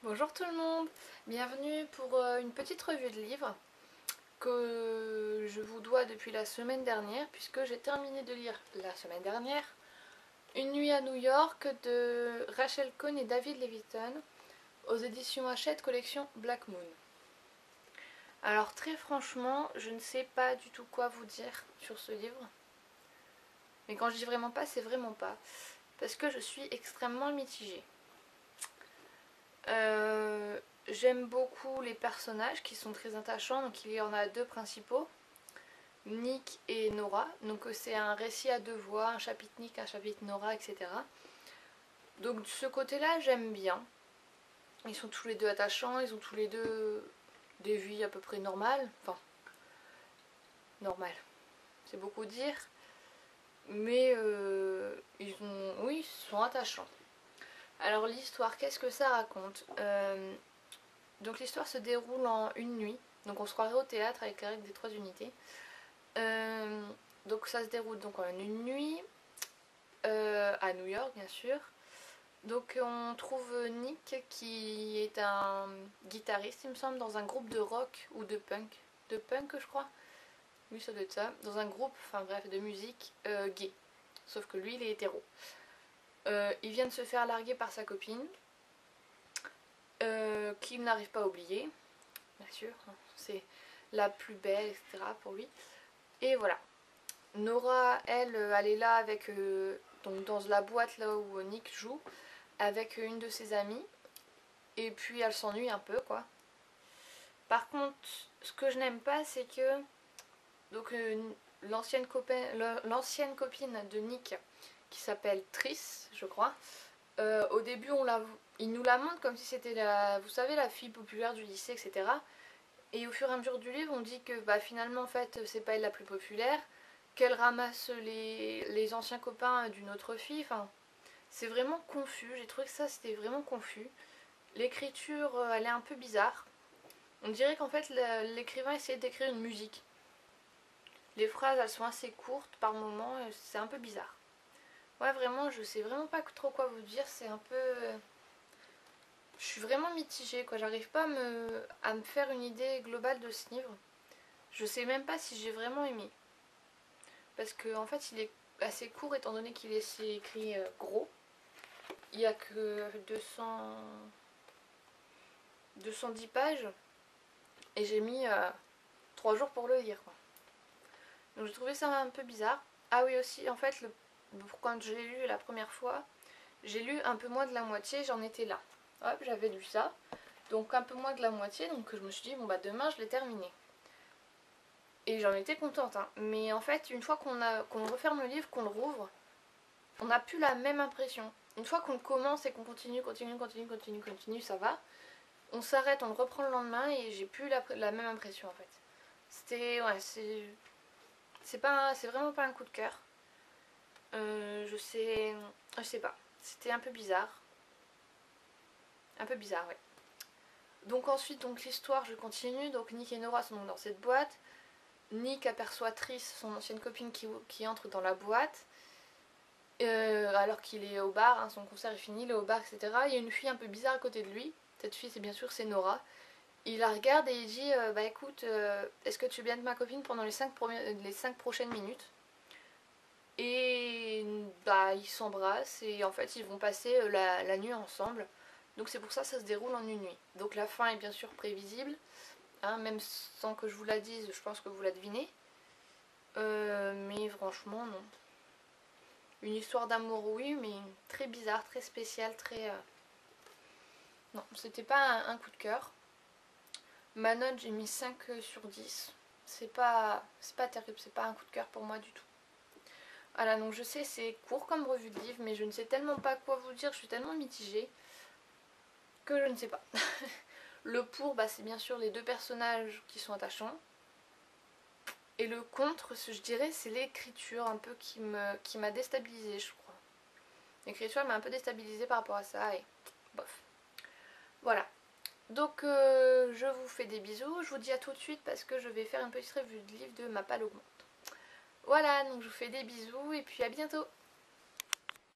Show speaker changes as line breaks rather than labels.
Bonjour tout le monde, bienvenue pour une petite revue de livres que je vous dois depuis la semaine dernière puisque j'ai terminé de lire la semaine dernière Une nuit à New York de Rachel Cohn et David Leviton aux éditions Hachette collection Black Moon. Alors très franchement, je ne sais pas du tout quoi vous dire sur ce livre. Mais quand je dis vraiment pas, c'est vraiment pas. Parce que je suis extrêmement mitigée. J'aime beaucoup les personnages qui sont très attachants, donc il y en a deux principaux, Nick et Nora, donc c'est un récit à deux voix, un chapitre Nick, un chapitre Nora, etc. Donc de ce côté-là, j'aime bien. Ils sont tous les deux attachants, ils ont tous les deux des vies à peu près normales, enfin, normales, c'est beaucoup dire, mais oui, ils sont attachants. Alors l'histoire, qu'est-ce que ça raconte Donc l'histoire se déroule en une nuit. Donc on se croirait au théâtre avec la règle des trois unités. Donc ça se déroule donc en une nuit à New York bien sûr. Donc on trouve Nick qui est un guitariste il me semble dans un groupe de rock ou de punk. De punk je crois. Oui ça doit être ça. Dans un groupe, enfin bref, de musique gay. Sauf que lui il est hétéro. Il vient de se faire larguer par sa copine. Qu'il n'arrive pas à oublier. Bien sûr, c'est la plus belle, etc. pour lui. Et voilà. Nora, elle est là avec, donc dans la boîte là où Nick joue, avec une de ses amies. Et puis elle s'ennuie un peu, quoi. Par contre, ce que je n'aime pas, c'est que donc l'ancienne copine de Nick, qui s'appelle Triss, je crois, au début, il nous la montre comme si c'était vous savez, la fille populaire du lycée, etc. Et au fur et à mesure du livre, on dit que finalement, en fait, c'est pas elle la plus populaire, qu'elle ramasse les anciens copains d'une autre fille. Enfin, c'est vraiment confus. J'ai trouvé que ça, c'était vraiment confus. L'écriture, elle est un peu bizarre. On dirait qu'en fait, l'écrivain essayait d'écrire une musique. Les phrases, elles sont assez courtes par moments, c'est un peu bizarre. Ouais, vraiment, je sais vraiment pas trop quoi vous dire. C'est un peu... Je suis vraiment mitigée, quoi. J'arrive pas à me faire une idée globale de ce livre. Je sais même pas si j'ai vraiment aimé. Parce qu'en fait, il est assez court étant donné qu'il est écrit gros. Il n'y a que 210 pages. Et j'ai mis 3 jours pour le lire, quoi. Donc j'ai trouvé ça un peu bizarre. Ah oui aussi, en fait, quand je l'ai lu la première fois, j'ai lu un peu moins de la moitié, j'en étais là. Hop, j'avais lu ça. Donc un peu moins de la moitié, donc je me suis dit, bon bah demain je l'ai terminé. Et j'en étais contente, hein. Mais en fait, une fois qu'on referme le livre, qu'on le rouvre, on n'a plus la même impression. Une fois qu'on commence et qu'on continue, ça va. On s'arrête, on le reprend le lendemain et j'ai plus la même impression en fait. Ouais, c'est vraiment pas un coup de cœur. Je sais pas. C'était un peu bizarre. Un peu bizarre, ouais. Donc ensuite, donc l'histoire, je continue. Donc Nick et Nora sont dans cette boîte. Nick aperçoit Triss, son ancienne copine, qui entre dans la boîte. Alors qu'il est au bar, hein, son concert est fini, il est au bar, etc. Il y a une fille un peu bizarre à côté de lui. Cette fille, c'est bien sûr, c'est Nora. Il la regarde et il dit bah écoute, est-ce que tu es bien de ma copine pendant les 5 prochaines minutes? Et bah ils s'embrassent et en fait ils vont passer la nuit ensemble. Donc c'est pour ça que ça se déroule en une nuit. Donc la fin est bien sûr prévisible, hein, même sans que je vous la dise, je pense que vous la devinez. Mais franchement non. Une histoire d'amour oui, mais très bizarre, très spéciale, très... Non, c'était pas un coup de cœur. Ma note j'ai mis 5 sur 10. C'est pas terrible, c'est pas un coup de cœur pour moi du tout. Voilà, donc je sais c'est court comme revue de livre, mais je ne sais tellement pas quoi vous dire, je suis tellement mitigée que je ne sais pas. Le pour, c'est bien sûr les deux personnages qui sont attachants. Et le contre, je dirais, c'est l'écriture un peu qui m'a déstabilisée, je crois. L'écriture m'a un peu déstabilisée par rapport à ça et bof. Voilà. Donc je vous fais des bisous, je vous dis à tout de suite parce que je vais faire une petite revue de livre de Ma Palle Augmente. Voilà, donc je vous fais des bisous et puis à bientôt.